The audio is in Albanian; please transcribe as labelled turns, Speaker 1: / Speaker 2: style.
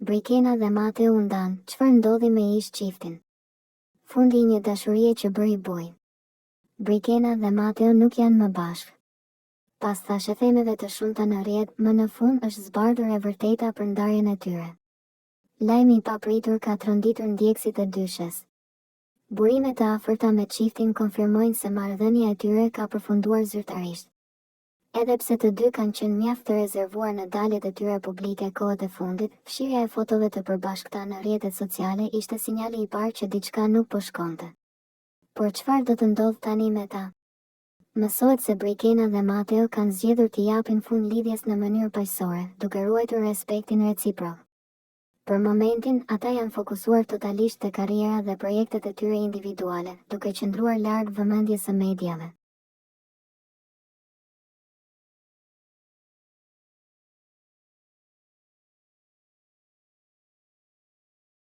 Speaker 1: Brikena dhe Mateo u ndan, çfarë ndodhi me ish çiftin? Fundi i një dashurie që bëri boj. Brikena dhe Mateo nuk janë më bashkë. Pas thashethemeve të shumta në rrjet, më në fund është zbardhur e vërteta për ndarjen e tyre. Lajmi i papritur ka tronditur ndjekësit e dyshes. Burimet e afërta me çiftin konfirmojnë se marrëdhënia e tyre ka përfunduar zyrtarisht. Edhe pse të dy kanë qenë mjaft të rezervuar në daljet e tyre publike kohët e fundit, fshirja e fotove të përbashkëta në rrjetet sociale ishte sinjali i parë që diçka nuk po shkonte. Por çfarë do të ndodh tani me ta? Mësohet se Brikena dhe Mateo kanë zgjedhur të japin fund lidhjes në mënyrë paqësore, duke ruajtur respektin reciprok. Për momentin, ata janë fokusuar totalisht te karriera dhe projektet e tyre individuale, duke qëndruar larg vëmendjes së mediave.